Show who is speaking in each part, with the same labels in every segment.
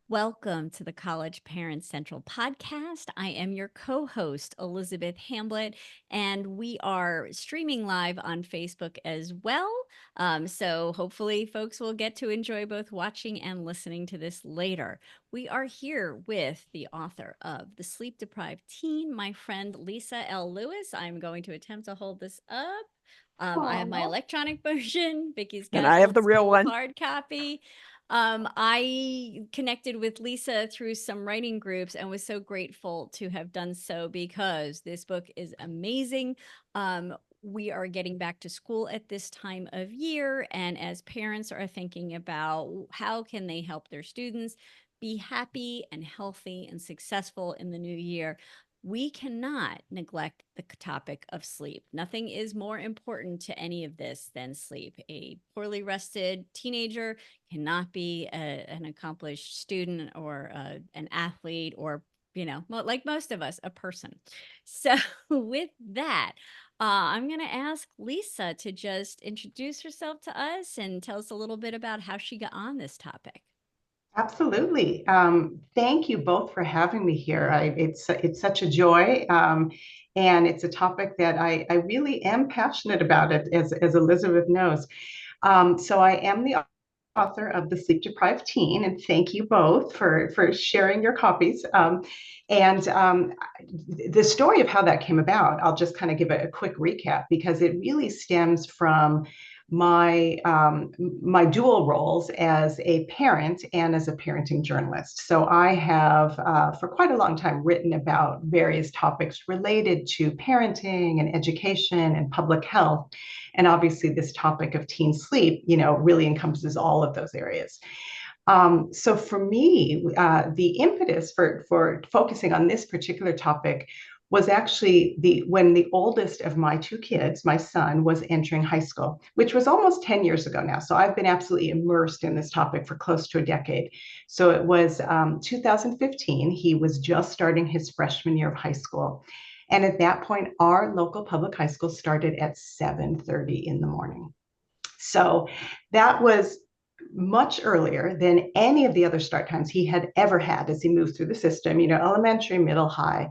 Speaker 1: Welcome to the College Parents Central podcast. I am your co host, Elizabeth Hamblet, and we are streaming live on Facebook as well. So hopefully, folks will get to enjoy both watching and listening to this later. We are here with the author of The Sleep-Deprived Teen, my friend Lisa L. Lewis. I'm going to attempt to hold this up. I have my
Speaker 2: Aw.
Speaker 1: electronic version. Vicki's
Speaker 2: And
Speaker 1: got
Speaker 2: I have
Speaker 1: old
Speaker 2: the real
Speaker 1: school
Speaker 2: one.
Speaker 1: hard copy. I connected with Lisa through some writing groups and was so grateful to have done so because this book is amazing. We are getting back to school at this time of year, and as parents are thinking about how can they help their students be happy and healthy and successful in the new year, we cannot neglect the topic of sleep. Nothing is more important to any of this than sleep. A poorly rested teenager cannot be an accomplished student or an athlete or, like most of us, a person. So, with that, I'm going to ask Lisa to just introduce herself to us and tell us a little bit about how she got on this topic.
Speaker 2: Absolutely. Thank you both for having me here. It's such a joy, and it's a topic that I really am passionate about it, as Elizabeth knows. So I am the author of The Sleep-Deprived Teen, and thank you both for sharing your copies. And the story of how that came about, I'll just kind of give a quick recap because it really stems from my dual roles as a parent and as a parenting journalist. So I have for quite a long time written about various topics related to parenting and education and public health. And obviously this topic of teen sleep, really encompasses all of those areas. So for me, the impetus for focusing on this particular topic was actually when the oldest of my two kids, my son, was entering high school, which was almost 10 years ago now. So I've been absolutely immersed in this topic for close to a decade. So it was 2015. He was just starting his freshman year of high school. And at that point, our local public high school started at 7:30 in the morning. So that was much earlier than any of the other start times he had ever had as he moved through the system, elementary, middle, high.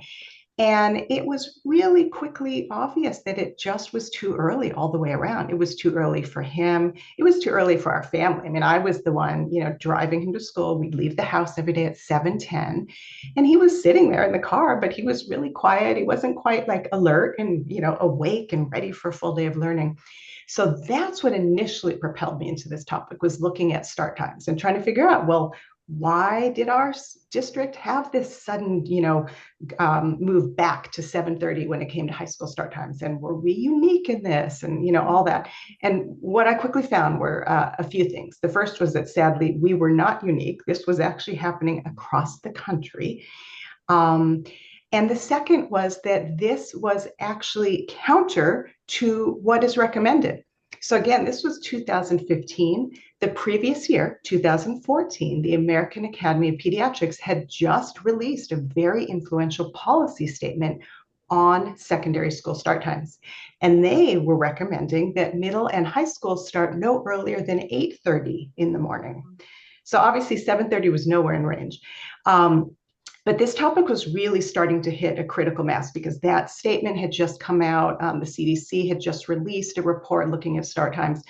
Speaker 2: And it was really quickly obvious that it just was too early all the way around. It was too early for him. It was too early for our family. I mean, I was the one, driving him to school. We'd leave the house every day at 7:10. And he was sitting there in the car, but he was really quiet. He wasn't quite like alert and, awake and ready for a full day of learning. So that's what initially propelled me into this topic, was looking at start times and trying to figure out, well, why did our district have this sudden, move back to 7:30 when it came to high school start times? And were we unique in this? And, all that. And what I quickly found were a few things. The first was that sadly, we were not unique. This was actually happening across the country. And the second was that this was actually counter to what is recommended. So again, this was 2015. The previous year, 2014, the American Academy of Pediatrics had just released a very influential policy statement on secondary school start times. And they were recommending that middle and high school start no earlier than 8:30 in the morning. So obviously 7:30 was nowhere in range. But this topic was really starting to hit a critical mass because that statement had just come out. The CDC had just released a report looking at start times.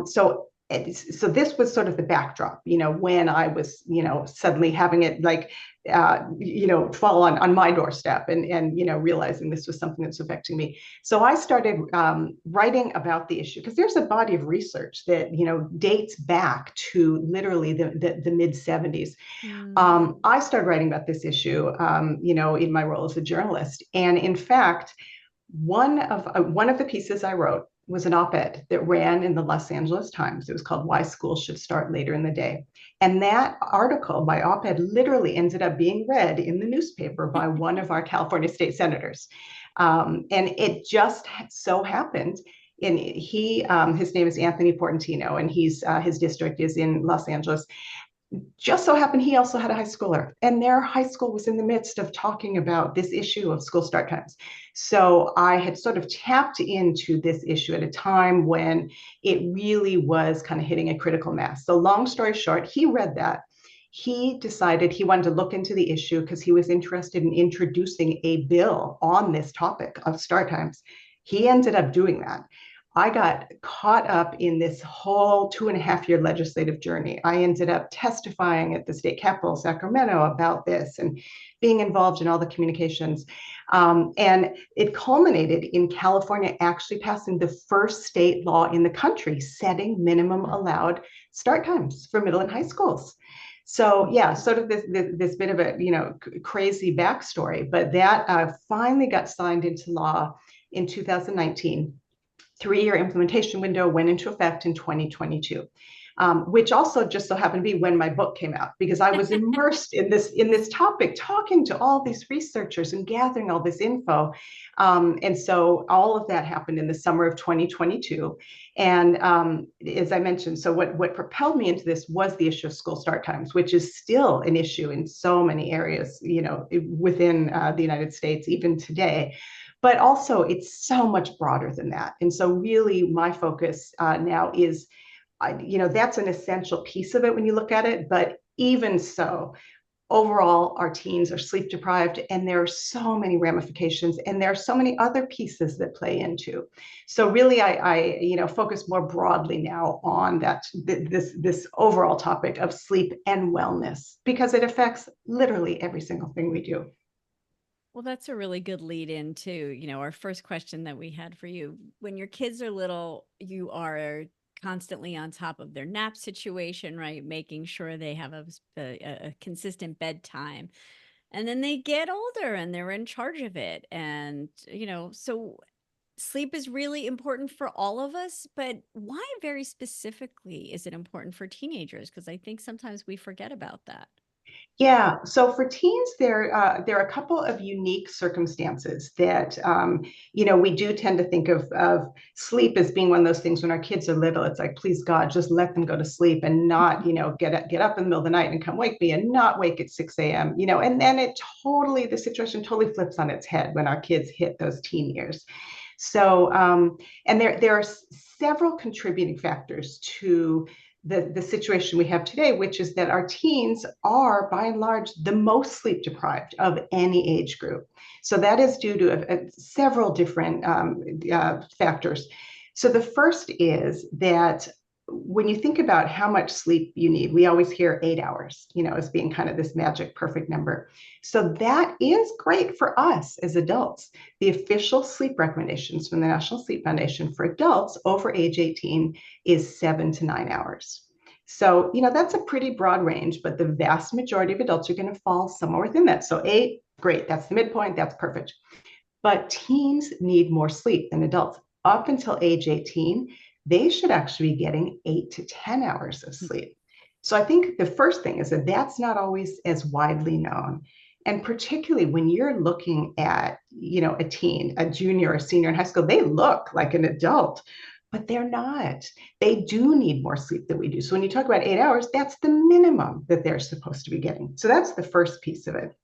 Speaker 2: So this was sort of the backdrop, when I was, suddenly having it fall on my doorstep and realizing this was something that's affecting me. So I started writing about the issue because there's a body of research that, dates back to literally the mid 70s. I started writing about this issue, in my role as a journalist. And in fact, one of the pieces I wrote was an op-ed that ran in the Los Angeles Times. It was called "Why Schools Should Start Later in the Day." And that article, my op-ed, literally ended up being read in the newspaper by one of our California state senators. And it just so happened. And his name is Anthony Portantino, and his district is in Los Angeles. Just so happened he also had a high schooler, and their high school was in the midst of talking about this issue of school start times. So I had sort of tapped into this issue at a time when it really was kind of hitting a critical mass. So long story short, he read that. he decided he wanted to look into the issue because he was interested in introducing a bill on this topic of start times. He ended up doing that. I got caught up in this whole 2.5 year legislative journey. I ended up testifying at the state capitol, Sacramento, about this and being involved in all the communications. And it culminated in California actually passing the first state law in the country setting minimum allowed start times for middle and high schools. So yeah, sort of this bit of a crazy backstory, but that finally got signed into law in 2019. 3 year implementation window went into effect in 2022. Which also just so happened to be when my book came out, because I was immersed in this topic, talking to all these researchers and gathering all this info. And so all of that happened in the summer of 2022. And as I mentioned, so what propelled me into this was the issue of school start times, which is still an issue in so many areas, within the United States, even today. But also, it's so much broader than that. And so really my focus now is, that's an essential piece of it when you look at it. But even so, overall, our teens are sleep deprived, and there are so many ramifications, and there are so many other pieces that play into. So really, I focus more broadly now on this overall topic of sleep and wellness, because it affects literally every single thing we do.
Speaker 1: Well, that's a really good lead into, our first question that we had for you. When your kids are little, you are constantly on top of their nap situation, right? Making sure they have a consistent bedtime. And then they get older and they're in charge of it. And, so sleep is really important for all of us, but why very specifically is it important for teenagers? Because I think sometimes we forget about that.
Speaker 2: Yeah, so for teens, there are a couple of unique circumstances that we do tend to think of sleep as being one of those things when our kids are little. It's like, please God, just let them go to sleep and not get up in the middle of the night and come wake me, and not wake at 6 a.m. And then the situation totally flips on its head when our kids hit those teen years. So and there are several contributing factors to the situation we have today, which is that our teens are, by and large, the most sleep deprived of any age group. So that is due to several different factors. So the first is that when you think about how much sleep you need, we always hear 8 hours, as being kind of this magic perfect number. So that is great for us as adults. The official sleep recommendations from the National Sleep Foundation for adults over age 18 is 7 to 9 hours. So, that's a pretty broad range, but the vast majority of adults are going to fall somewhere within that. So 8, great, that's the midpoint, that's perfect. But teens need more sleep than adults. Up until age 18, they should actually be getting 8 to 10 hours of sleep. So I think the first thing is that that's not always as widely known. And particularly when you're looking at, a teen, a junior or senior in high school, they look like an adult, but they're not. They do need more sleep than we do. So when you talk about 8 hours, that's the minimum that they're supposed to be getting. So that's the first piece of it.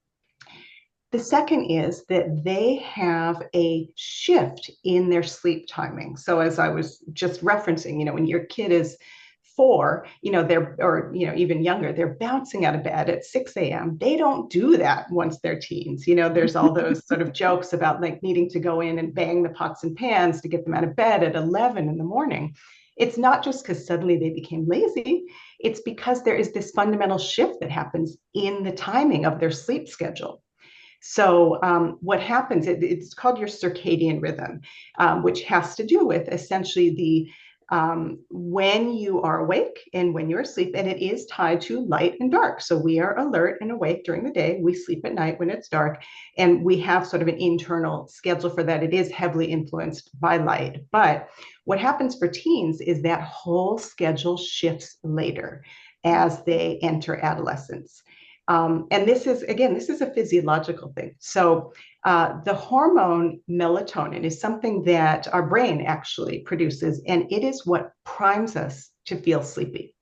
Speaker 2: The second is that they have a shift in their sleep timing. So as I was just referencing, when your kid is 4, even younger, they're bouncing out of bed at 6 a.m. They don't do that once they're teens. There's all those sort of jokes about like needing to go in and bang the pots and pans to get them out of bed at 11 in the morning. It's not just because suddenly they became lazy. It's because there is this fundamental shift that happens in the timing of their sleep schedule. So what happens, it's called your circadian rhythm, which has to do with essentially the when you are awake and when you're asleep, and it is tied to light and dark. So we are alert and awake during the day. We sleep at night when it's dark, and we have sort of an internal schedule for that. It is heavily influenced by light. But what happens for teens is that whole schedule shifts later as they enter adolescence. And this is a physiological thing. So the hormone melatonin is something that our brain actually produces, and it is what primes us to feel sleepy.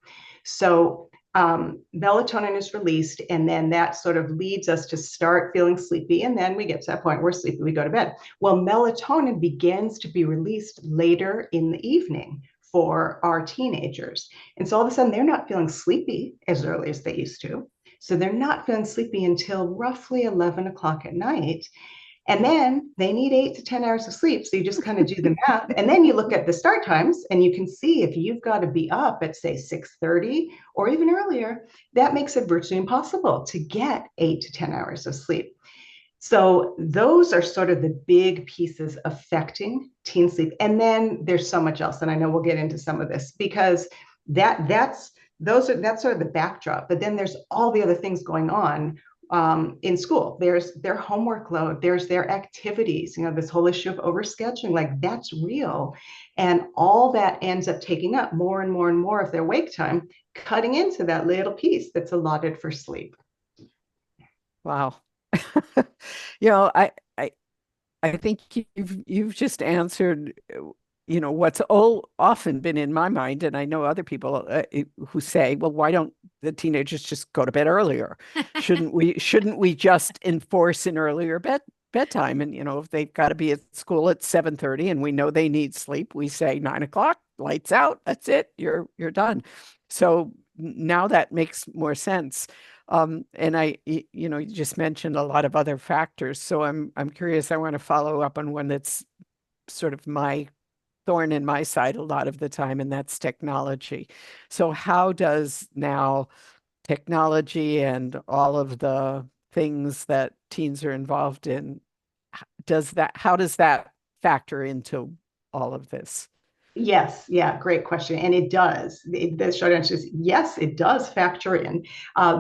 Speaker 2: So melatonin is released, and then that sort of leads us to start feeling sleepy. And then we get to that point where we're sleepy, we go to bed. Well, melatonin begins to be released later in the evening for our teenagers. And so all of a sudden, they're not feeling sleepy as early as they used to. So they're not feeling sleepy until roughly 11 o'clock at night. And then they need 8 to 10 hours of sleep. So you just kind of do the math. And then you look at the start times and you can see if you've got to be up at, say, 6:30 or even earlier, that makes it virtually impossible to get 8 to 10 hours of sleep. So those are sort of the big pieces affecting teen sleep. And then there's so much else. And I know we'll get into some of this because that's sort of the backdrop. But then there's all the other things going on in school. There's their homework load, there's their activities, this whole issue of overscheduling, like that's real. And all that ends up taking up more and more and more of their wake time, cutting into that little piece that's allotted for sleep.
Speaker 3: Wow. You know, I I think you've just answered, what's often been in my mind, and I know other people who say, "Well, why don't the teenagers just go to bed earlier? Shouldn't we just enforce an earlier bedtime? And if they've got to be at school at 7:30, and we know they need sleep, we say 9 o'clock, lights out. That's it. You're done." So now that makes more sense. And you just mentioned a lot of other factors. So I'm curious. I want to follow up on one that's sort of my thorn in my side a lot of the time, and that's technology. So how does now technology and all of the things that teens are involved in, how does that factor into all of this?
Speaker 2: Yes, yeah, great question. And it does. The short answer is yes, it does factor in.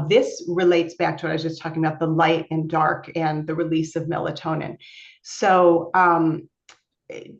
Speaker 2: This relates back to what I was just talking about, the light and dark and the release of melatonin. So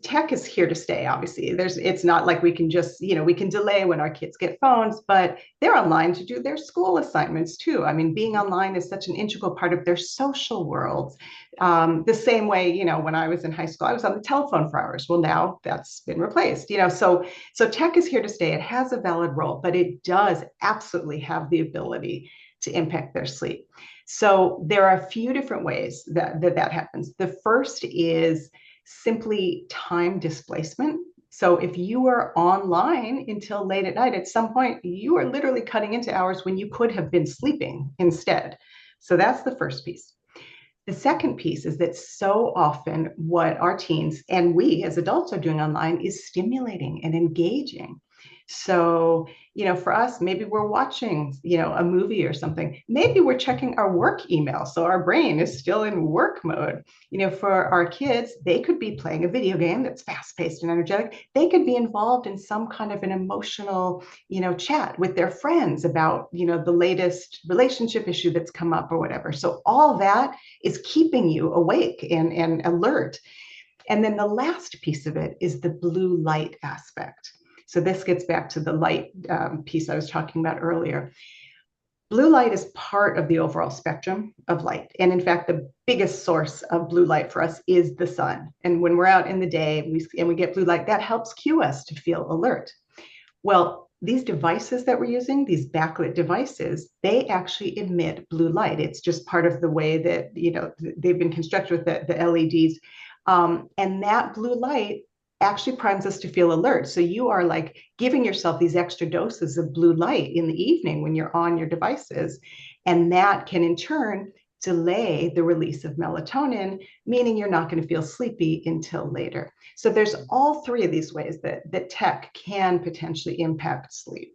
Speaker 2: tech is here to stay. Obviously, it's not like we can just, we can delay when our kids get phones, but they're online to do their school assignments too. I mean, being online is such an integral part of their social worlds. The same way, when I was in high school, I was on the telephone for hours. Well, now that's been replaced. So tech is here to stay. It has a valid role, but it does absolutely have the ability to impact their sleep. So there are a few different ways that happens. The first is simply time displacement. So if you are online until late at night, at some point, you are literally cutting into hours when you could have been sleeping instead. So that's the first piece. The second piece is that so often what our teens and we as adults are doing online is stimulating and engaging. So, for us, maybe we're watching, a movie or something. Maybe we're checking our work email. So our brain is still in work mode. For our kids, they could be playing a video game that's fast paced and energetic. They could be involved in some kind of an emotional, chat with their friends about, the latest relationship issue that's come up or whatever. So all that is keeping you awake and alert. And then the last piece of it is the blue light aspect. So this gets back to the light piece I was talking about earlier. Blue light is part of the overall spectrum of light. And in fact, the biggest source of blue light for us is the sun. And when we're out in the day and we get blue light, that helps cue us to feel alert. Well, these devices that we're using, these backlit devices, they actually emit blue light. It's just part of the way that, they've been constructed with the LEDs. And that blue light actually primes us to feel alert. So you are like giving yourself these extra doses of blue light in the evening when you're on your devices. And that can in turn delay the release of melatonin, meaning you're not going to feel sleepy until later. So there's all three of these ways that tech can potentially impact sleep.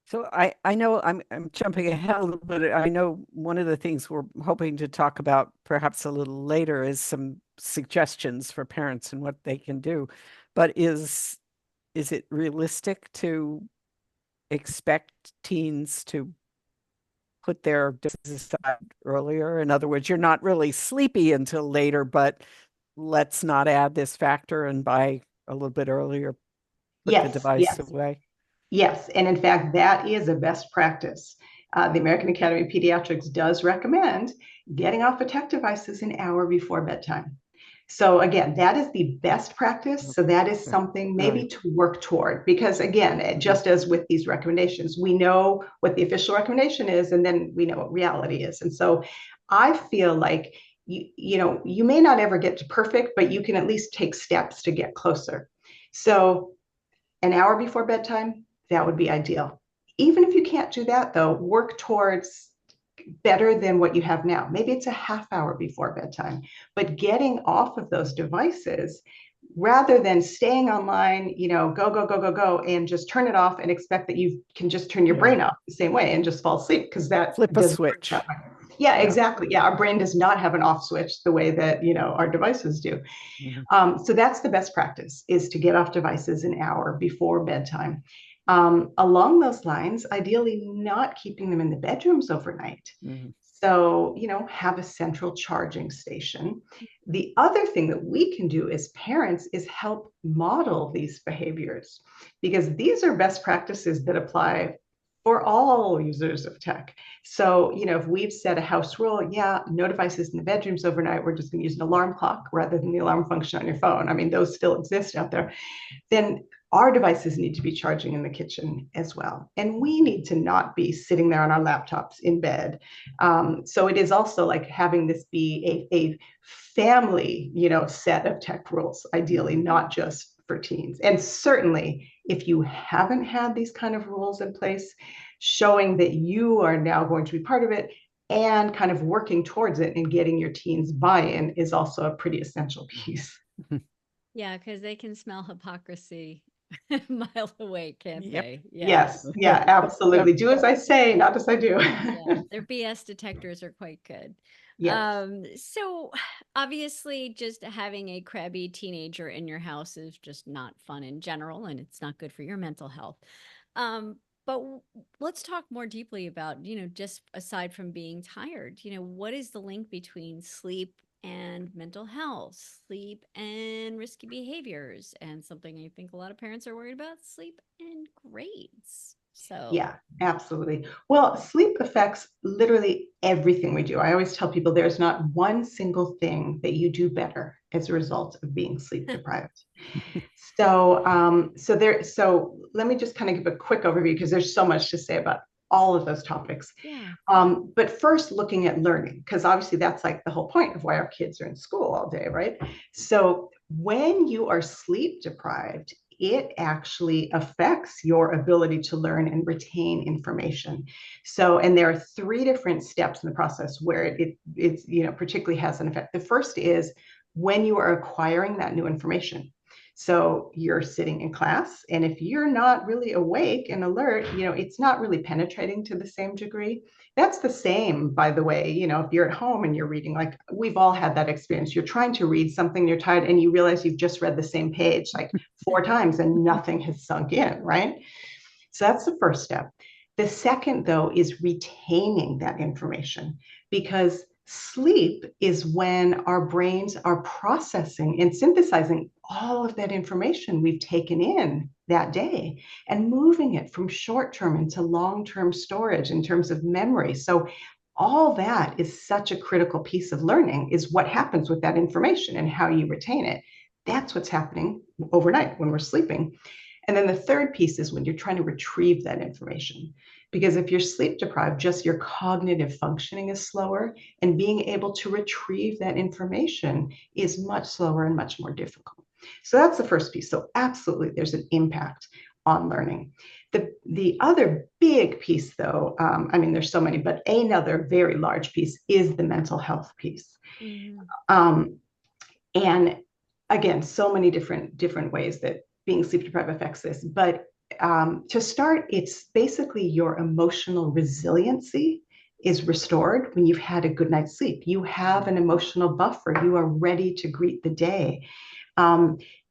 Speaker 3: So I know I'm jumping ahead a little bit. I know one of the things we're hoping to talk about perhaps a little later is some suggestions for parents and what they can do. But is it realistic to expect teens to put their doses aside earlier? In other words, you're not really sleepy until later, but let's not add this factor and by a little bit earlier, put the
Speaker 2: Yes,
Speaker 3: device
Speaker 2: yes.
Speaker 3: away.
Speaker 2: Yes, and in fact, that is a best practice. The American Academy of Pediatrics does recommend getting off of tech devices an hour before bedtime. So again, that is the best practice. So that is
Speaker 3: Okay.
Speaker 2: something
Speaker 3: All
Speaker 2: maybe
Speaker 3: right.
Speaker 2: to work toward, because again, just as with these recommendations, we know what the official recommendation is, and then we know what reality is. And so I feel like you may not ever get to perfect, but you can at least take steps to get closer. So an hour before bedtime, that would be ideal. Even if you can't do that, though, work towards better than what you have now. Maybe it's a half hour before bedtime, but getting off of those devices rather than staying online, go, go, go, go, go, and just turn it off and expect that you can just turn your brain off the same way and just fall asleep, because that
Speaker 3: Flip a
Speaker 2: doesn't work
Speaker 3: switch.
Speaker 2: that way. Yeah, exactly. Yeah, our brain does not have an off switch the way that, our devices do. So that's the best practice, is to get off devices an hour before bedtime. Along those lines, ideally not keeping them in the bedrooms overnight. So, have a central charging station. The other thing that we can do as parents is help model these behaviors, because these are best practices that apply for all users of tech. So, if we've set a house rule, no devices in the bedrooms overnight, we're just going to use an alarm clock rather than the alarm function on your phone. I mean, those still exist out there. Then our devices need to be charging in the kitchen as well. And we need to not be sitting there on our laptops in bed. So it is also like having this be a family, set of tech rules, ideally, not just for teens. And certainly, if you haven't had these kind of rules in place, showing that you are now going to be part of it and kind of working towards it and getting your teens buy-in is also a pretty essential piece.
Speaker 1: Yeah, because they can smell hypocrisy a mile away, can't they? Yeah.
Speaker 2: Yes. Yeah, absolutely. Do as I say, not as I do.
Speaker 1: Yeah, their BS detectors are quite good.
Speaker 2: Yes.
Speaker 1: So obviously just having a crabby teenager in your house is just not fun in general, and it's not good for your mental health. But let's talk more deeply about, just aside from being tired, what is the link between sleep and mental health, sleep and risky behaviors, and something I think a lot of parents are worried about, sleep and grades. So
Speaker 2: Yeah, absolutely. Well, sleep affects literally everything we do. I always tell people there's not one single thing that you do better as a result of being sleep deprived. So let me just kind of give a quick overview, because there's so much to say about all of those topics.
Speaker 1: yeah.
Speaker 2: But first, looking at learning, because obviously that's like the whole point of why our kids are in school all day, right? So when you are sleep deprived, it actually affects your ability to learn and retain information. So, and there are three different steps in the process where it's particularly has an effect. The first is when you are acquiring that new information. So you're sitting in class, and if you're not really awake and alert, it's not really penetrating to the same degree. That's the same, by the way, if you're at home and you're reading, like we've all had that experience. You're trying to read something, you're tired, and you realize you've just read the same page like 4 times and nothing has sunk in, right? So that's the first step. The second, though, is retaining that information, because sleep is when our brains are processing and synthesizing all of that information we've taken in that day and moving it from short-term into long-term storage in terms of memory. So all that is such a critical piece of learning, is what happens with that information and how you retain it. That's what's happening overnight when we're sleeping. And then the third piece is when you're trying to retrieve that information. Because if you're sleep deprived, just your cognitive functioning is slower, and being able to retrieve that information is much slower and much more difficult. So that's the first piece. So absolutely, there's an impact on learning. The other big piece, though, there's so many, but another very large piece is the mental health piece. And again, so many different ways that being sleep deprived affects this. But to start, it's basically your emotional resiliency is restored when you've had a good night's sleep. You have an emotional buffer. You are ready to greet the day.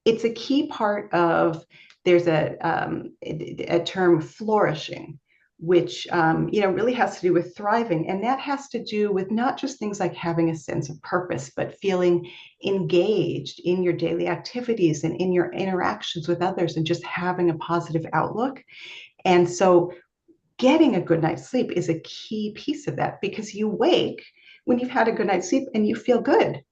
Speaker 2: It's a key part of, there's a term, flourishing, which really has to do with thriving. And that has to do with not just things like having a sense of purpose, but feeling engaged in your daily activities and in your interactions with others, and just having a positive outlook. And so getting a good night's sleep is a key piece of that, because you wake when you've had a good night's sleep and you feel good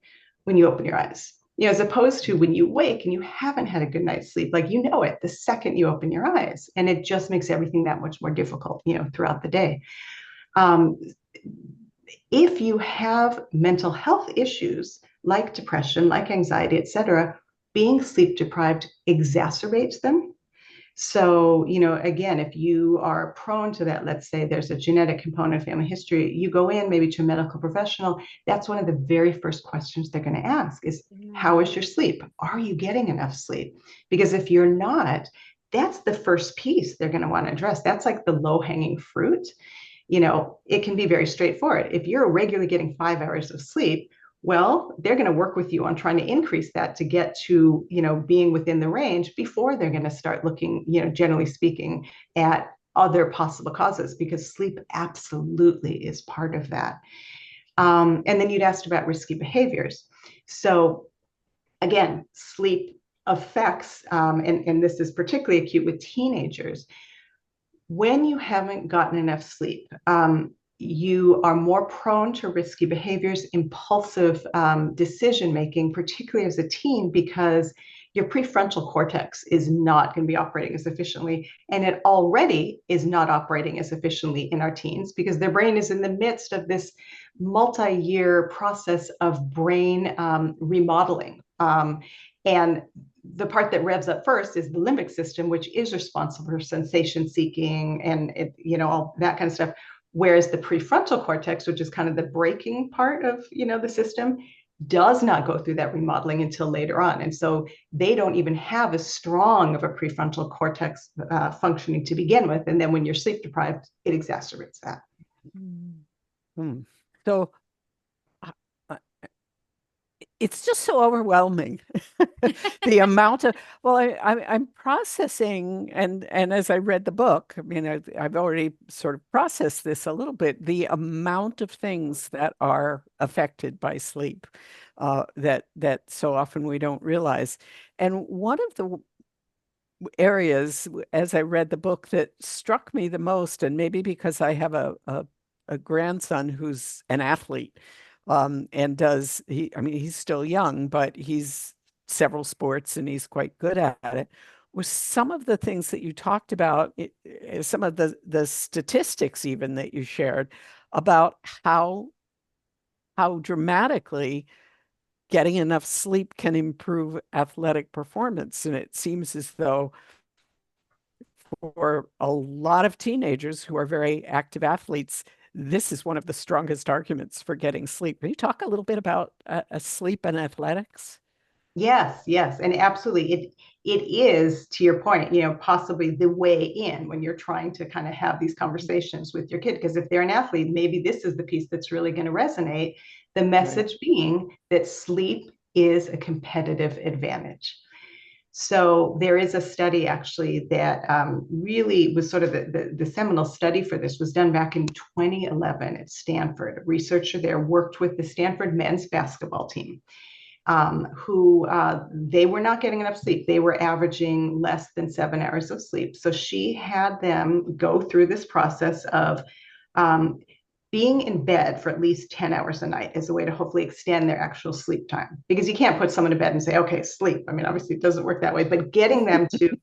Speaker 2: when you open your eyes. As opposed to when you wake and you haven't had a good night's sleep, like it the second you open your eyes, and it just makes everything that much more difficult, throughout the day. If you have mental health issues like depression, like anxiety, etc., being sleep deprived exacerbates them. So, again, if you are prone to that, let's say there's a genetic component, family history, you go in maybe to a medical professional, that's one of the very first questions they're going to ask is, how is your sleep? Are you getting enough sleep? Because if you're not, that's the first piece they're going to want to address. That's like the low-hanging fruit. It can be very straightforward. If you're regularly getting 5 hours of sleep, well, they're going to work with you on trying to increase that to get to, being within the range before they're going to start looking, generally speaking, at other possible causes, because sleep absolutely is part of that. And then you'd asked about risky behaviors. So again, sleep affects, and this is particularly acute with teenagers, when you haven't gotten enough sleep, you are more prone to risky behaviors, impulsive decision making, particularly as a teen, because your prefrontal cortex is not going to be operating as efficiently. And it already is not operating as efficiently in our teens because their brain is in the midst of this multi-year process of brain remodeling. And the part that revs up first is the limbic system, which is responsible for sensation seeking and all that kind of stuff. Whereas the prefrontal cortex, which is kind of the braking part of the system, does not go through that remodeling until later on. And so they don't even have as strong of a prefrontal cortex functioning to begin with. And then when you're sleep deprived, it exacerbates that.
Speaker 3: So it's just so overwhelming. The amount of, well, I'm processing, and as I read the book, I mean, I've already sort of processed this a little bit, the amount of things that are affected by sleep that so often we don't realize. And one of the areas, as I read the book, that struck me the most, and maybe because I have a grandson who's an athlete, and I mean, he's still young, but he's several sports and he's quite good at it, was some of the things that you talked about, some of the statistics even that you shared about how dramatically getting enough sleep can improve athletic performance. And it seems as though for a lot of teenagers who are very active athletes, this is one of the strongest arguments for getting sleep. Can you talk a little bit about sleep and athletics?
Speaker 2: Yes, and absolutely. It is, to your point, possibly the way in when you're trying to kind of have these conversations with your kid. Because if they're an athlete, maybe this is the piece that's really going to resonate. The message being that sleep is a competitive advantage. So there is a study actually that really was sort of the seminal study for this was done back in 2011 at Stanford. A researcher there worked with the Stanford men's basketball team. Who they were not getting enough sleep. They were averaging less than 7 hours of sleep. So she had them go through this process of being in bed for at least 10 hours a night as a way to hopefully extend their actual sleep time. Because you can't put someone to bed and say, okay, sleep. I mean, obviously it doesn't work that way, but getting them to,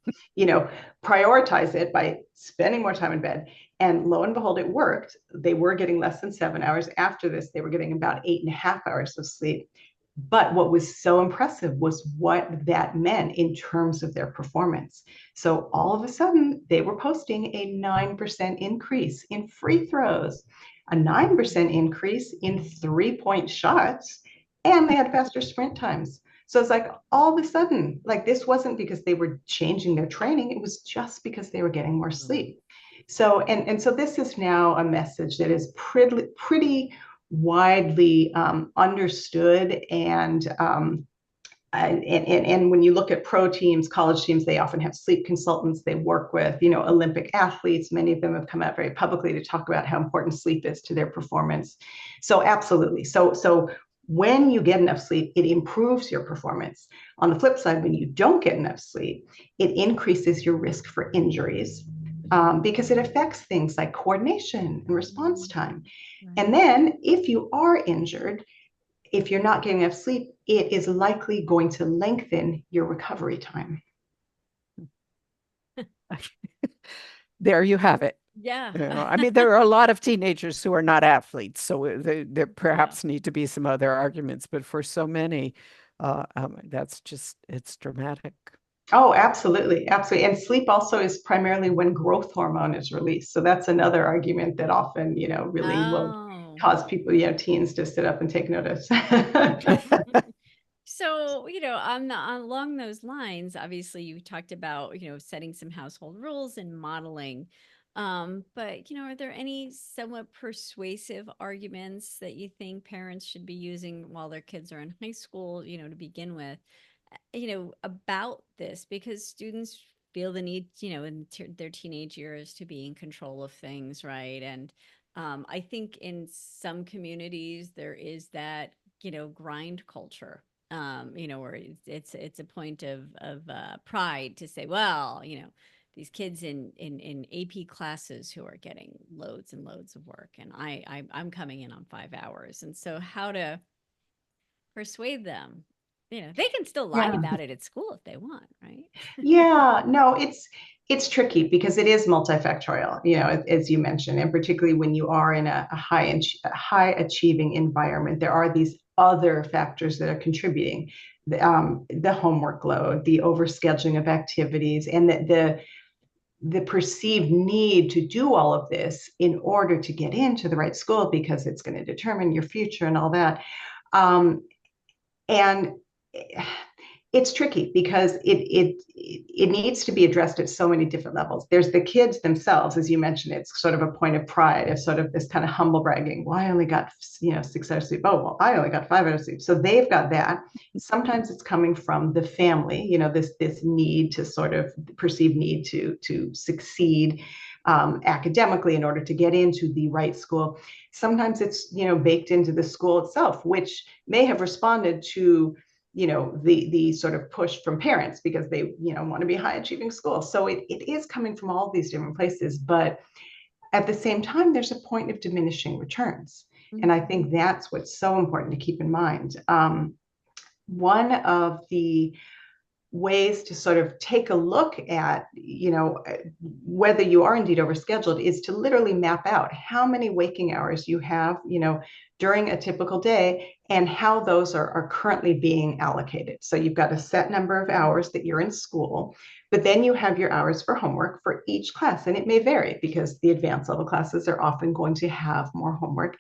Speaker 2: prioritize it by spending more time in bed. And lo and behold, it worked. They were getting less than 7 hours. After this, they were getting about 8.5 hours of sleep. But what was so impressive was what that meant in terms of their performance. So all of a sudden, they were posting a 9% increase in free throws, a 9% increase in three-point shots, and they had faster sprint times. So it's like all of a sudden, like this wasn't because they were changing their training, it was just because they were getting more sleep. So, and so this is now a message that is pretty widely understood, and when you look at pro teams, college teams, they often have sleep consultants. They work with Olympic athletes. Many of them have come out very publicly to talk about how important sleep is to their performance. So absolutely. So when you get enough sleep, it improves your performance. On the flip side, when you don't get enough sleep, it increases your risk for injuries. Because it affects things like coordination and response time. And then if you are injured, if you're not getting enough sleep, it is likely going to lengthen your recovery time.
Speaker 3: There you have it.
Speaker 1: Yeah.
Speaker 3: I mean, there are a lot of teenagers who are not athletes, so there perhaps need to be some other arguments, but for so many, it's dramatic.
Speaker 2: Oh, absolutely, absolutely. And sleep also is primarily when growth hormone is released. So that's another argument that often, really will
Speaker 1: Oh.
Speaker 2: cause people, teens to sit up and take notice.
Speaker 1: So, along those lines, obviously you talked about, setting some household rules and modeling. But, are there any somewhat persuasive arguments that you think parents should be using while their kids are in high school, to begin with, about this? Because students feel the need, in their teenage years to be in control of things, right? And I think in some communities there is that, grind culture, where it's a point of pride to say, well, these kids in AP classes who are getting loads and loads of work, and I'm coming in on 5 hours, and so how to persuade them, they can still lie
Speaker 2: Yeah.
Speaker 1: about it at school if they want, right?
Speaker 2: Yeah, no, it's tricky because it is multifactorial, as you mentioned, and particularly when you are in a high achieving environment, there are these other factors that are contributing. The homework load, the overscheduling of activities, and the perceived need to do all of this in order to get into the right school because it's going to determine your future and all that. And it's tricky because it needs to be addressed at so many different levels. There's the kids themselves, as you mentioned. It's sort of a point of pride, of sort of this kind of humble bragging. Well, I only got 6 hours sleep. Oh, well, I only got 5 hours sleep. So they've got that. Sometimes it's coming from the family. This need to sort of perceived need to succeed academically in order to get into the right school. Sometimes it's baked into the school itself, which may have responded to the sort of push from parents because they want to be high achieving schools. So it is coming from all these different places, but at the same time there's a point of diminishing returns, and I think that's what's so important to keep in mind. One of the ways to sort of take a look at, whether you are indeed overscheduled is to literally map out how many waking hours you have, during a typical day and how those are currently being allocated. So you've got a set number of hours that you're in school, but then you have your hours for homework for each class. And it may vary because the advanced level classes are often going to have more homework.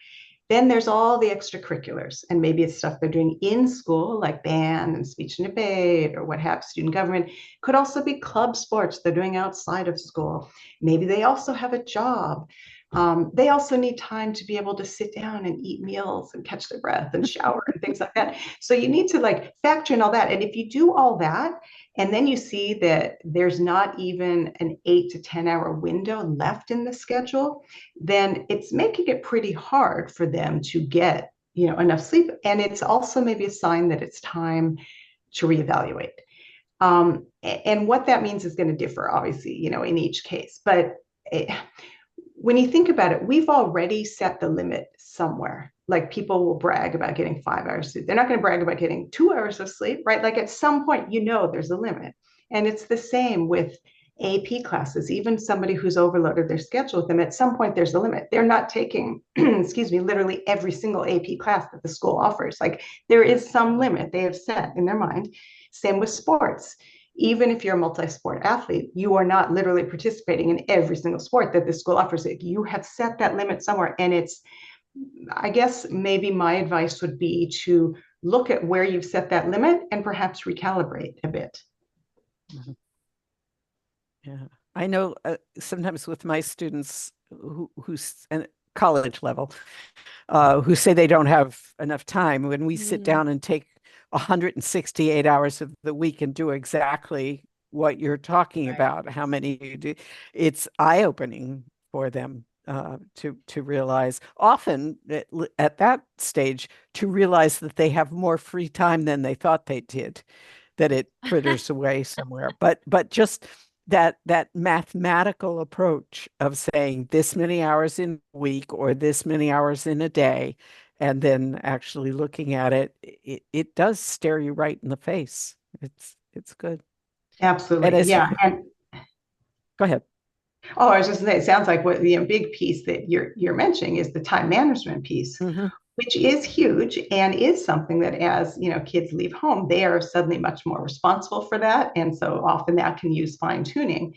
Speaker 2: Then there's all the extracurriculars, and maybe it's stuff they're doing in school, like band and speech and debate or what have student government. Could also be club sports they're doing outside of school. Maybe they also have a job. They also need time to be able to sit down and eat meals and catch their breath and shower and things like that. So you need to like factor in all that. And if you do all that, and then you see that there's not even an 8 to 10 hour window left in the schedule, then it's making it pretty hard for them to get enough sleep, and it's also maybe a sign that it's time to reevaluate. And what that means is going to differ, obviously, in each case. But when you think about it, we've already set the limit somewhere. Like people will brag about getting 5 hours sleep. They're not going to brag about getting 2 hours of sleep, right? Like at some point, there's a limit. And it's the same with AP classes. Even somebody who's overloaded their schedule with them, at some point, there's a limit. They're not taking, excuse me, literally every single AP class that the school offers. Like there is some limit they have set in their mind. Same with sports. Even if you're a multi-sport athlete, you are not literally participating in every single sport that the school offers. You have set that limit somewhere. And I guess maybe my advice would be to look at where you've set that limit and perhaps recalibrate a bit.
Speaker 3: Mhm. Yeah, I know sometimes with my students who's at college level, who say they don't have enough time, when we sit down and take 168 hours of the week and do exactly what you're talking
Speaker 1: Right.
Speaker 3: about, how many you do, it's eye-opening for them to realize, often at that stage, to realize that they have more free time than they thought they did, that it fritters away somewhere. But just that mathematical approach of saying this many hours in a week or this many hours in a day, and then actually looking at it, it does stare you right in the face. It's good. And
Speaker 2: Absolutely.
Speaker 3: as
Speaker 2: Yeah. And
Speaker 3: go ahead.
Speaker 2: I was just saying, it sounds like what the big piece that you're mentioning is the time management piece.
Speaker 3: Mhm.
Speaker 2: which is huge and is something that as kids leave home, they are suddenly much more responsible for that. And so often that can use fine tuning.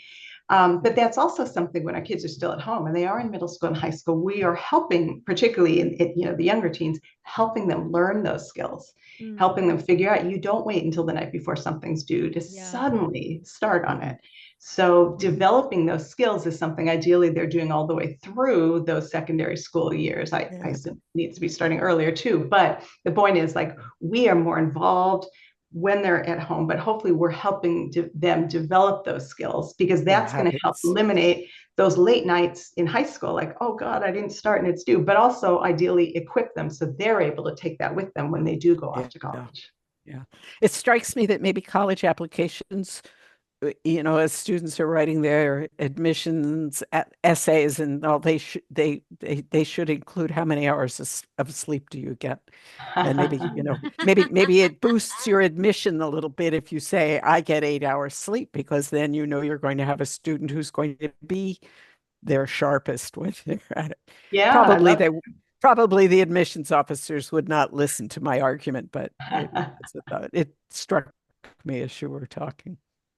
Speaker 2: But that's also something when our kids are still at home and they are in middle school and high school, we are helping, particularly in the younger teens, helping them learn those skills, helping them figure out you don't wait until the night before something's due to
Speaker 1: Yeah.
Speaker 2: suddenly start on it. So developing those skills is something ideally they're doing all the way through those secondary school years. I assume it needs to be starting earlier too. But the point is, like, we are more involved when they're at home, but hopefully we're helping them develop those skills, because that's going to help
Speaker 3: habits.
Speaker 2: eliminate those late nights in high school, like, oh God, I didn't start and it's due, but also ideally equip them so they're able to take that with them when they do go off to
Speaker 3: Yeah.
Speaker 2: college.
Speaker 3: Yeah. It strikes me that maybe college applications, as students are writing their admissions essays and all, they should include how many hours of sleep do you get, and maybe maybe it boosts your admission a little bit if you say I get 8 hours sleep, because then you're going to have a student who's going to be their sharpest when they're at it.
Speaker 2: Yeah, I
Speaker 3: Probably
Speaker 2: love
Speaker 3: they probably the admissions officers would not listen to my argument, but it struck me as you were talking.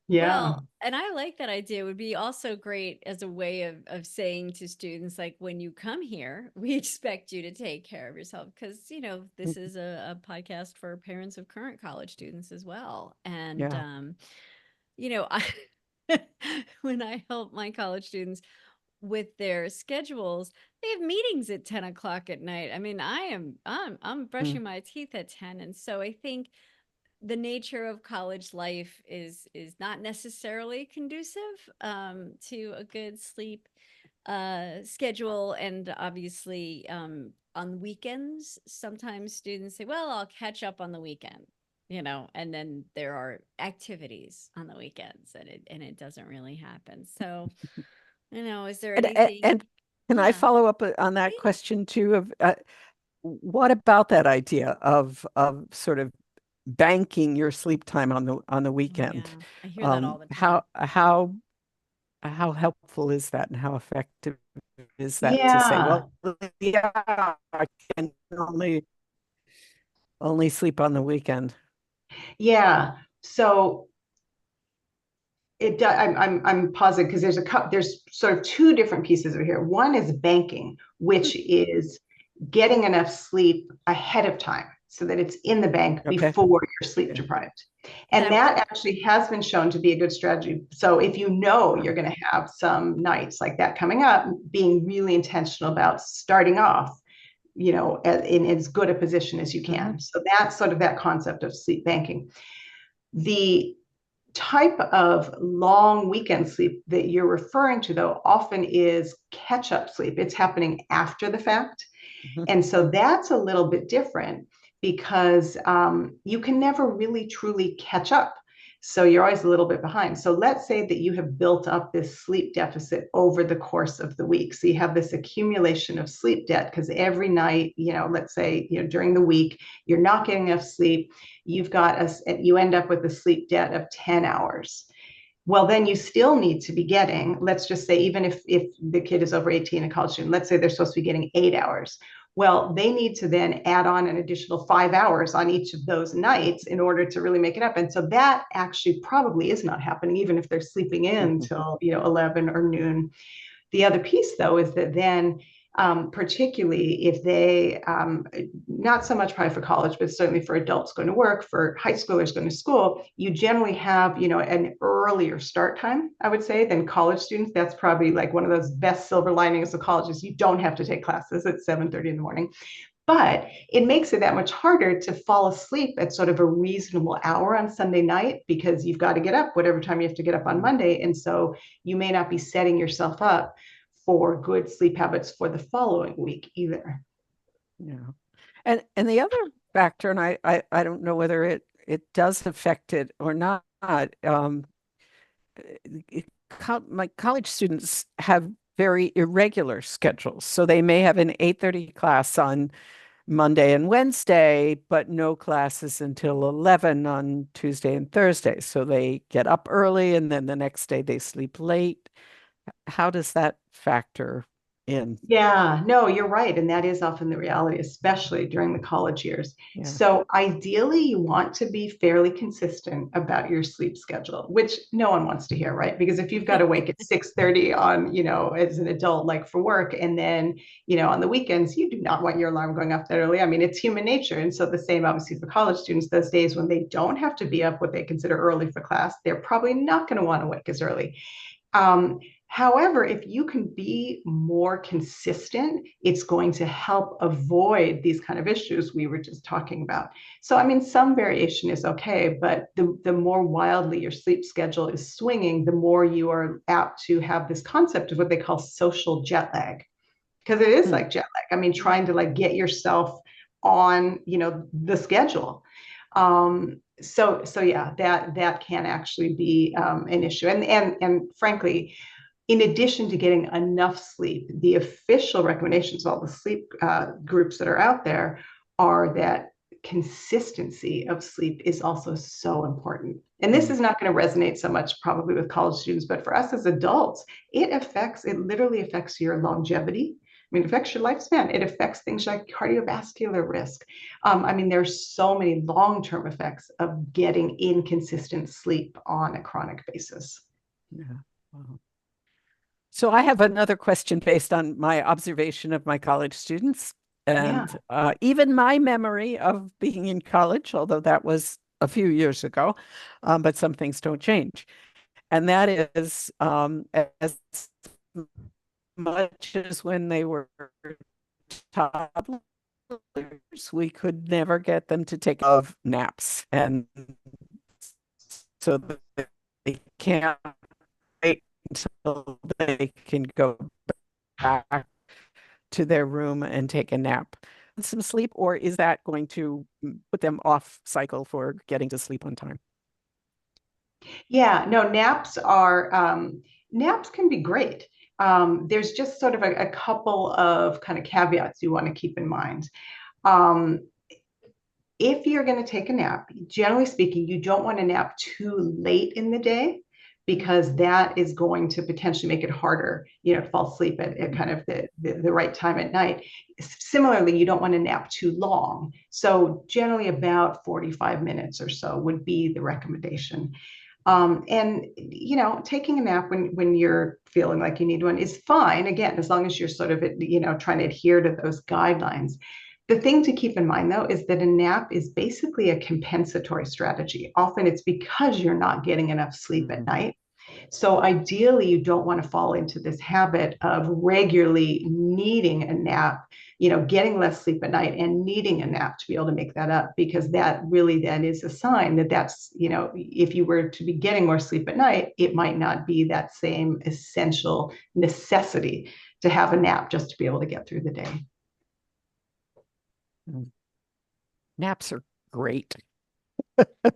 Speaker 2: yeah.
Speaker 1: Well, and I like that idea. It would be also great as a way of saying to students, like, when you come here, we expect you to take care of yourself. Because, this is a podcast for parents of current college students as well. And,
Speaker 3: Yeah.
Speaker 1: I, when I help my college students with their schedules, they have meetings at 10 o'clock at night. I mean, I'm
Speaker 3: Mm.
Speaker 1: brushing my teeth at 10. And so I think the nature of college life is not necessarily conducive to a good sleep schedule. And obviously, on weekends, sometimes students say, well, I'll catch up on the weekend, and then there are activities on the weekends, and it doesn't really happen. So, is there
Speaker 3: And
Speaker 1: anything?
Speaker 3: can I
Speaker 1: Yeah,
Speaker 3: follow up on that
Speaker 1: please.
Speaker 3: question too of what about that idea of sort of banking your sleep time on the
Speaker 1: Oh, yeah,
Speaker 3: weekend?
Speaker 1: I hear that all the time.
Speaker 3: How helpful is that, and how effective is that to say,
Speaker 2: Yeah,
Speaker 3: well, yeah, I can only sleep on the weekend?
Speaker 2: yeah. So I'm positive because there's sort of two different pieces over here. One is banking, which is getting enough sleep ahead of time so that it's in the bank
Speaker 3: Okay.
Speaker 2: before you're sleep
Speaker 3: Yeah.
Speaker 2: deprived.
Speaker 1: And
Speaker 2: And
Speaker 1: I
Speaker 2: that actually has been shown to be a good strategy. So if you know you're going to have some nights like that coming up, being really intentional about starting off, in as good a position as you
Speaker 3: Mm-hmm.
Speaker 2: can. So that's sort of that concept of sleep banking. The type of long weekend sleep that you're referring to, though, often is catch up sleep. It's happening after the fact.
Speaker 3: Mm-hmm.
Speaker 2: And so that's a little bit different because you can never really truly catch up. So you're always a little bit behind. So let's say that you have built up this sleep deficit over the course of the week. So you have this accumulation of sleep debt because every night, let's say, during the week, you're not getting enough sleep. You end up with a sleep debt of 10 hours. Well, then you still need to be getting, let's just say, even if the kid is over 18, a college student, let's say they're supposed to be getting 8 hours. Well, they need to then add on an additional 5 hours on each of those nights in order to really make it up. And so that actually probably is not happening, even if they're sleeping in till 11 or noon. The other piece, though, is that then, particularly if they, not so much probably for college, but certainly for adults going to work, for high schoolers going to school, you generally have, an earlier start time, I would say, than college students. That's probably like one of those best silver linings of college is you don't have to take classes at 7:30 in the morning. But it makes it that much harder to fall asleep at sort of a reasonable hour on Sunday night because you've got to get up whatever time you have to get up on Monday. And so you may not be setting yourself up for good sleep habits for the following week either.
Speaker 3: Yeah. And the other factor, and I don't know whether it does affect it or not, my college students have very irregular schedules. So they may have an 8:30 class on Monday and Wednesday, but no classes until 11 on Tuesday and Thursday. So they get up early and then the next day they sleep late. How does that factor in.
Speaker 2: Yeah, no, you're right. And that is often the reality, especially during the college years.
Speaker 3: Yeah.
Speaker 2: So ideally, you want to be fairly consistent about your sleep schedule, which no one wants to hear, right? Because if you've got to wake at 6:30 on, as an adult, like for work, and then, on the weekends, you do not want your alarm going off that early. I mean, it's human nature. And so the same obviously for college students, those days when they don't have to be up what they consider early for class, they're probably not going to want to wake as early. Um, However, if you can be more consistent, it's going to help avoid these kind of issues we were just talking about. So, I mean, some variation is okay, but the more wildly your sleep schedule is swinging, the more you are apt to have this concept of what they call social jet lag, because it is
Speaker 3: Hmm.
Speaker 2: like jet lag. I mean, trying to like get yourself on, the schedule. So yeah, that can actually be an issue. And frankly, in addition to getting enough sleep, the official recommendations, all the sleep groups that are out there, are that consistency of sleep is also so important. And this is not going to resonate so much probably with college students, but for us as adults, it literally affects your longevity. I mean, it affects your lifespan. It affects things like cardiovascular risk. I mean, there's so many long-term effects of getting inconsistent sleep on a chronic basis.
Speaker 3: Yeah. Wow. So I have another question based on my observation of my college students
Speaker 2: Yeah.
Speaker 3: and even my memory of being in college, although that was a few years ago, but some things don't change. And that is as much as when they were toddlers, we could never get them to take of naps. And so they can't wait until they can go back to their room and take a nap and some sleep, or is that going to put them off cycle for getting to sleep on time?
Speaker 2: Yeah, no, naps can be great. There's just sort of a couple of kind of caveats you want to keep in mind. Um, if you're going to take a nap, generally speaking, you don't want to nap too late in the day because that is going to potentially make it harder, to fall asleep at kind of the right time at night. Similarly, you don't want to nap too long. So generally about 45 minutes or so would be the recommendation. And taking a nap when you're feeling like you need one is fine. Again, as long as you're sort of trying to adhere to those guidelines. The thing to keep in mind, though, is that a nap is basically a compensatory strategy. Often it's because you're not getting enough sleep at
Speaker 3: Mhm.
Speaker 2: night. So ideally, you don't want to fall into this habit of regularly needing a nap, getting less sleep at night and needing a nap to be able to make that up, because that really then is a sign that if you were to be getting more sleep at night, it might not be that same essential necessity to have a nap just to be able to get through the day.
Speaker 3: Mm. Naps are great.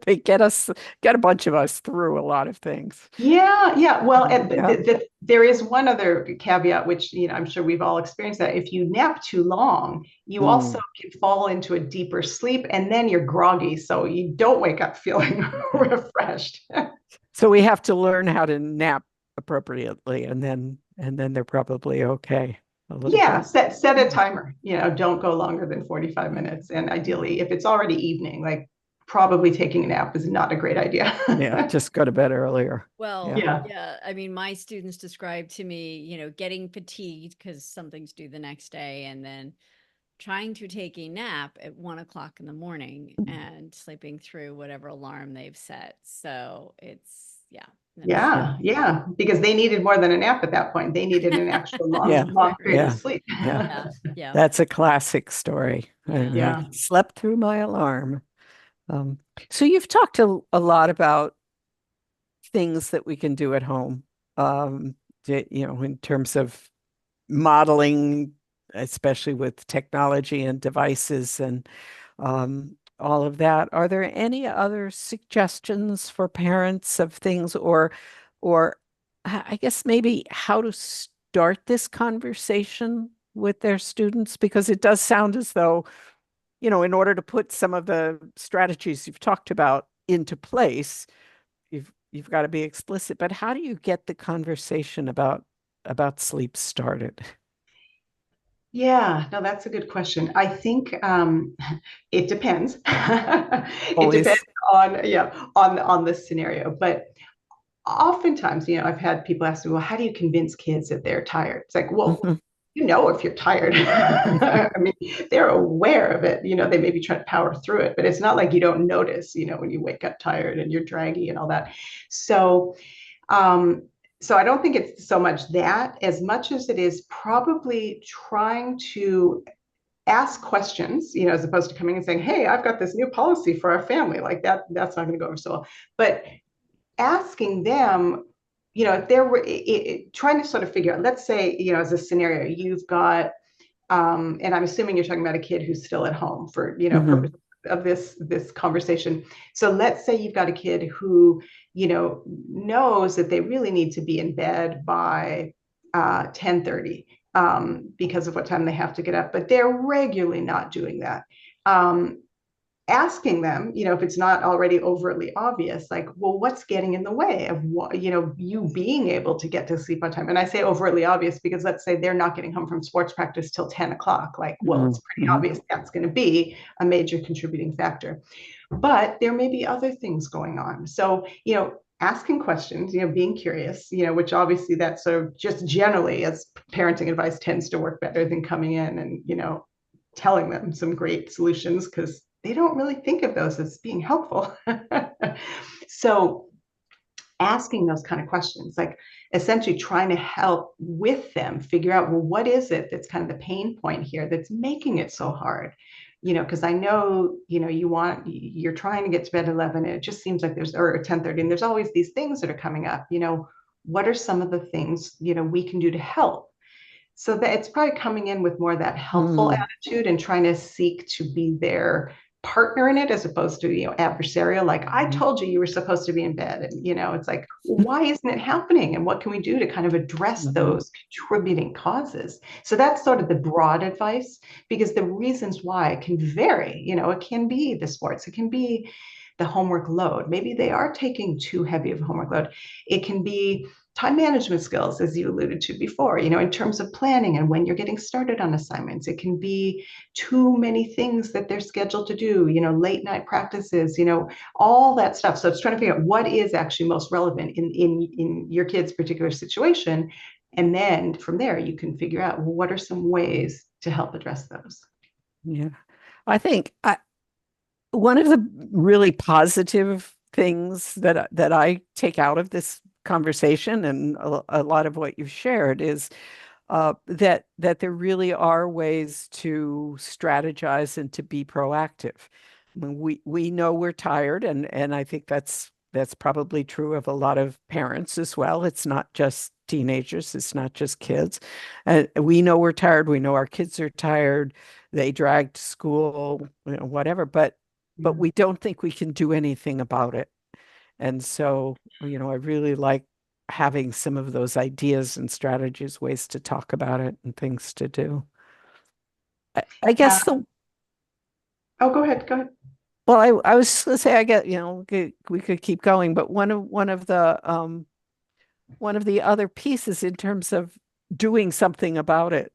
Speaker 3: They get a bunch of us through a lot of things.
Speaker 2: Yeah, yeah. Well,
Speaker 3: Yeah.
Speaker 2: there is one other caveat, which I'm sure we've all experienced that if you nap too long, you also
Speaker 3: Mm.
Speaker 2: can fall into a deeper sleep, and then you're groggy, so you don't wake up feeling refreshed.
Speaker 3: So we have to learn how to nap appropriately, and then they're probably okay a little
Speaker 2: Yeah,
Speaker 3: bit.
Speaker 2: set a timer. Don't go longer than 45 minutes, and ideally, if it's already evening, like probably taking a nap is not a great idea.
Speaker 3: Yeah, just go to bed earlier.
Speaker 1: Well,
Speaker 3: Yeah.
Speaker 2: Yeah.
Speaker 1: yeah, I mean, my students describe to me, getting fatigued because something's due the next day, and then trying to take a nap at 1 o'clock in the morning and sleeping through whatever alarm they've set. So yeah, that's
Speaker 3: Yeah.
Speaker 2: Yeah, yeah, because they needed more than a nap at that point. They needed an actual
Speaker 3: Yeah.
Speaker 2: long period of
Speaker 3: Yeah.
Speaker 2: sleep.
Speaker 3: Yeah.
Speaker 1: yeah, yeah,
Speaker 3: That's a classic story.
Speaker 1: yeah.
Speaker 3: I
Speaker 2: Yeah.
Speaker 3: slept through my alarm. Um, so you've talked a lot about things that we can do at home, in terms of modeling, especially with technology and devices and all of that. Are there any other suggestions for parents of things, or I guess maybe how to start this conversation with their students? Because it does sound as though, in order to put some of the strategies you've talked about into place, you've got to be explicit. But how do you get the conversation about sleep started?
Speaker 2: Yeah, no, that's a good question. I think it depends. It depends
Speaker 3: Always.
Speaker 2: on, yeah, on the scenario. But oftentimes, I've had people ask me, well, how do you convince kids that they're tired? It's like, well,
Speaker 3: Mhm.
Speaker 2: if you're tired. I mean, they're aware of it. They may be trying to power through it, but it's not like you don't notice, when you wake up tired and you're draggy and all that. So, um, so I don't think it's so much that as much as it is probably trying to ask questions, as opposed to coming and saying, hey, I've got this new policy for our family. Like that's not going to go over so well. But asking them, if they're trying to sort of figure out, let's say, as a scenario, you've got, and I'm assuming you're talking about a kid who's still at home for,
Speaker 3: Mhm.
Speaker 2: purpose of this conversation. So let's say you've got a kid who, knows that they really need to be in bed by 10:30 because of what time they have to get up, but they're regularly not doing that. Asking them, if it's not already overtly obvious, like, well, what's getting in the way of what, you being able to get to sleep on time? And I say overtly obvious because let's say they're not getting home from sports practice till 10 o'clock. Like, well, it's pretty
Speaker 3: Mhm.
Speaker 2: obvious that's going to be a major contributing factor. But there may be other things going on. So, asking questions, being curious, which obviously that sort of just generally as parenting advice tends to work better than coming in and, telling them some great solutions because they don't really think of those as being helpful. So asking those kind of questions, like essentially trying to help with them figure out, well, what is it that's kind of the pain point here that's making it so hard? Because I know, you're trying to get to bed at 11 and it just seems like or 10:30, and there's always these things that are coming up. What are some of the things, we can do to help? So that it's probably coming in with more of that helpful
Speaker 3: Mhm.
Speaker 2: attitude and trying to seek to be their partner in it as opposed to, adversarial, like, I
Speaker 3: Mhm.
Speaker 2: told you you were supposed to be in bed. And, it's like, well, why isn't it happening? And what can we do to kind of address
Speaker 3: Mhm.
Speaker 2: those contributing causes? So that's sort of the broad advice because the reasons why can vary. It can be the sports, it can be the homework load. Maybe they are taking too heavy of a homework load. It can be time management skills, as you alluded to before, in terms of planning and when you're getting started on assignments. It can be too many things that they're scheduled to do, late night practices, all that stuff. So it's trying to figure out what is actually most relevant in your kid's particular situation. And then from there, you can figure out, well, what are some ways to help address those?
Speaker 3: Yeah. I think one of the really positive things that I take out of this conversation and a lot of what you've shared is that there really are ways to strategize and to be proactive. I mean, we know we're tired, and I think that's probably true of a lot of parents as well. It's not just teenagers, it's not just kids. And we know we're tired. We know our kids are tired. They dragged school, whatever. But
Speaker 2: Yeah.
Speaker 3: we don't think we can do anything about it. And so, I really like having some of those ideas and strategies, ways to talk about it and things to do. I
Speaker 2: Uh,
Speaker 3: guess
Speaker 2: oh, go ahead. Go ahead.
Speaker 3: well, I was just gonna say, I get, we could keep going, but one of the other pieces in terms of doing something about it,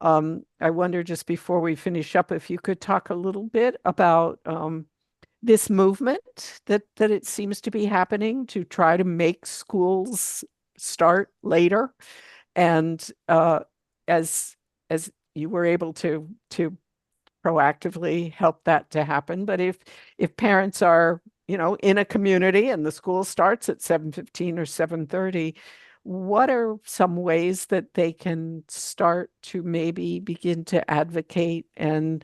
Speaker 3: I wonder just before we finish up, if you could talk a little bit about this movement that it seems to be happening to try to make schools start later, and as as you were able to proactively help that to happen. But if parents are, in a community and the school starts at 7:15 or 7:30, what are some ways that they can start to maybe begin to advocate and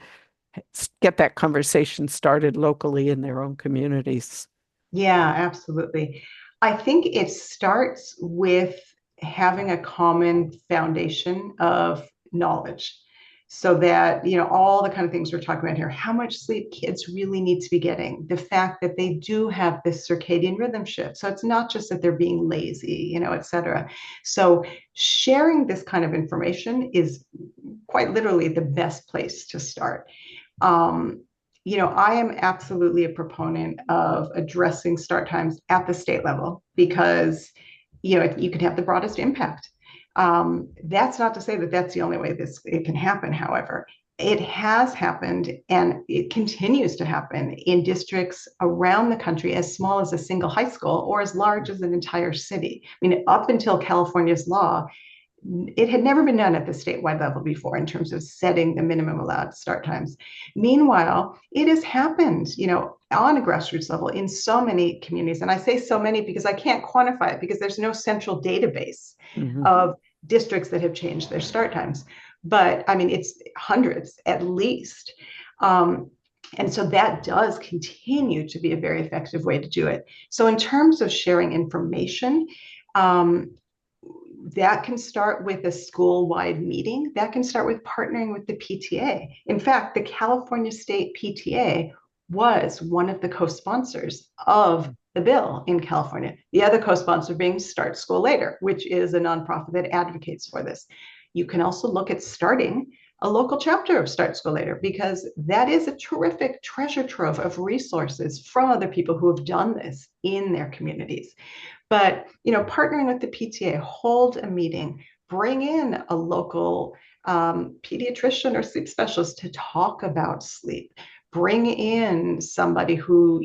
Speaker 3: get that conversation started locally in their own communities?
Speaker 2: Yeah, absolutely. I think it starts with having a common foundation of knowledge so that, all the kind of things we're talking about here, how much sleep kids really need to be getting, the fact that they do have this circadian rhythm shift. So it's not just that they're being lazy, et cetera. So sharing this kind of information is quite literally the best place to start. Um, I am absolutely a proponent of addressing start times at the state level because, you can have the broadest impact. That's not to say that that's the only way it can happen, however. It has happened and it continues to happen in districts around the country as small as a single high school or as large as an entire city. I mean, up until California's law, it had never been done at the statewide level before in terms of setting the minimum allowed start times. Meanwhile, it has happened, on a grassroots level in so many communities. And I say so many because I can't quantify it because there's no central database of districts that have changed their start times. But I mean, it's hundreds at least. And so that does continue to be a very effective way to do it. So in terms of sharing information, that can start with a school-wide meeting. That can start with partnering with the PTA. In fact, the California State PTA was one of the co-sponsors of the bill in California. The other co-sponsor being Start School Later, which is a nonprofit that advocates for this. You can also look at starting a local chapter of Start School Later, because that is a terrific treasure trove of resources from other people who have done this in their communities. But, partnering with the PTA, hold a meeting, bring in a local pediatrician or sleep specialist to talk about sleep. Bring in somebody who,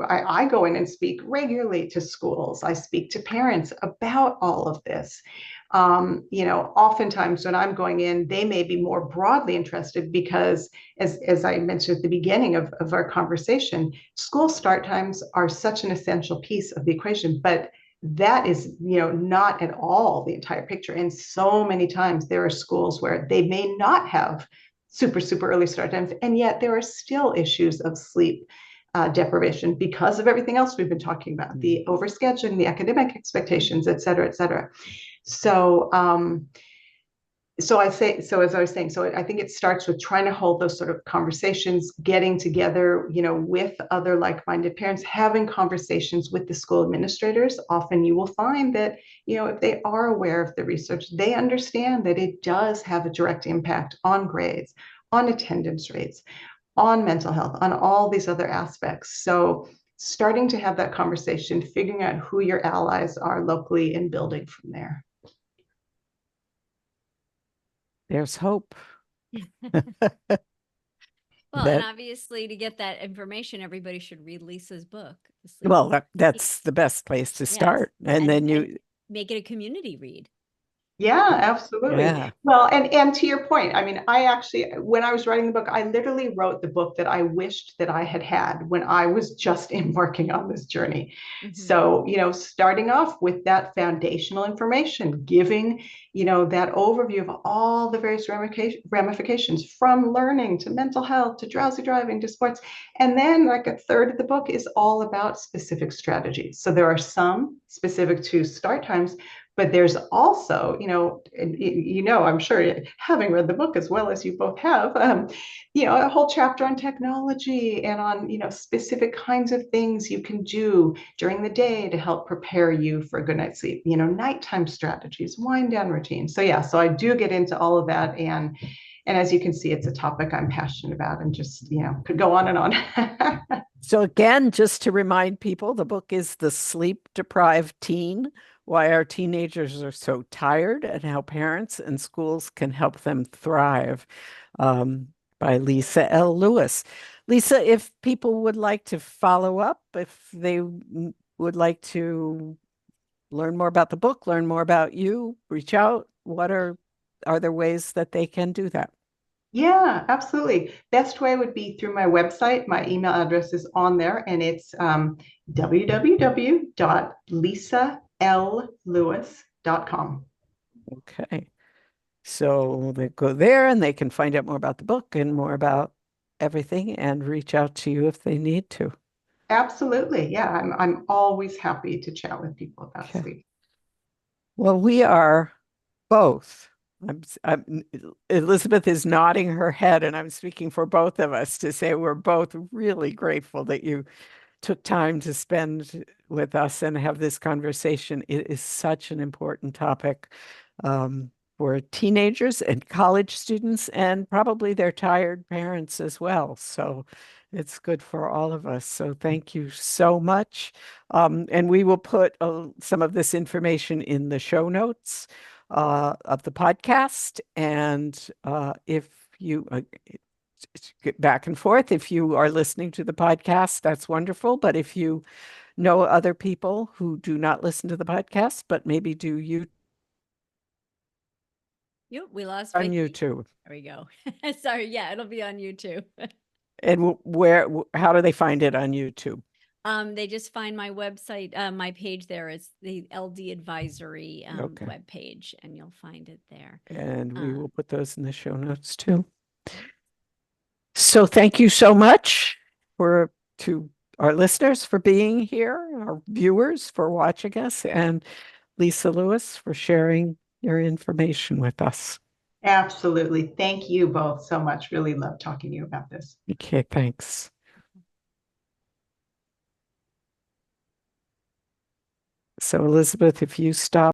Speaker 2: I go in and speak regularly to schools. I speak to parents about all of this. Oftentimes when I'm going in, they may be more broadly interested because, as I mentioned at the beginning of our conversation, school start times are such an essential piece of the equation, but that is, not at all the entire picture. And so many times there are schools where they may not have super, super early start times, and yet there are still issues of sleep deprivation because of everything else we've been talking about, the overscheduling, the academic expectations, et cetera, et cetera. So, as I was saying, so I think it starts with trying to hold those sort of conversations, getting together, with other like-minded parents, having conversations with the school administrators. Often you will find that, if they are aware of the research, they understand that it does have a direct impact on grades, on attendance rates, on mental health, on all these other aspects. So starting to have that conversation, figuring out who your allies are locally and building from there.
Speaker 3: There's hope.
Speaker 1: Well, and obviously to get that information, everybody should read Lisa's book.
Speaker 3: Well, that's the best place to start. And then you
Speaker 1: make it a community read.
Speaker 2: Yeah, absolutely.
Speaker 3: Yeah.
Speaker 2: Well, and to your point, I mean, I actually, when I was writing the book, I literally wrote the book that I wished that I had when I was just embarking on this journey. So, starting off with that foundational information, giving, that overview of all the various ramifications from learning to mental health to drowsy driving to sports. And then like a third of the book is all about specific strategies. So there are some specific to start times, but there's also, I'm sure having read the book as well as you both have, a whole chapter on technology and on, specific kinds of things you can do during the day to help prepare you for a good night's sleep, nighttime strategies, wind down routines. So yeah, so I do get into all of that. And as you can see, it's a topic I'm passionate about and just, could go on and on.
Speaker 3: So again, just to remind people, the book is The Sleep-Deprived Teen: Why Our Teenagers Are So Tired and How Parents and Schools Can Help Them Thrive, by Lisa L. Lewis. Lisa, if people would like to follow up, if they would like to learn more about the book, learn more about you, reach out, are there ways that they can do that?
Speaker 2: Yeah, absolutely. Best way would be through my website. My email address is on there, and it's www.lisallewis.com.
Speaker 3: Okay. So they go there and they can find out more about the book and more about everything and reach out to you if they need to.
Speaker 2: Absolutely. Yeah, I'm always happy to chat with people about sleep.
Speaker 3: Well, we are both. Elizabeth is nodding her head, and I'm speaking for both of us to say we're both really grateful that you took time to spend with us and have this conversation. It is such an important topic for teenagers and college students and probably their tired parents as well. So it's good for all of us. So thank you so much. And we will put some of this information in the show notes. of the podcast. And if you get back and forth, if you are listening to the podcast, that's wonderful. But if you know other people who do not listen to the podcast, but maybe do you
Speaker 1: Yep, we lost
Speaker 3: on
Speaker 1: Vicki.
Speaker 3: YouTube.
Speaker 1: There we go. Sorry, yeah, it'll be on YouTube.
Speaker 3: And how do they find it on YouTube?
Speaker 1: They just find my website, my page there. It's the LD Advisory
Speaker 3: Okay.
Speaker 1: webpage, and you'll find it there.
Speaker 3: And we will put those in the show notes too. So thank you so much to our listeners for being here, our viewers for watching us, and Lisa Lewis for sharing your information with us.
Speaker 2: Absolutely. Thank you both so much. Really love talking to you about this.
Speaker 3: Okay, thanks. So Elizabeth, if you stop.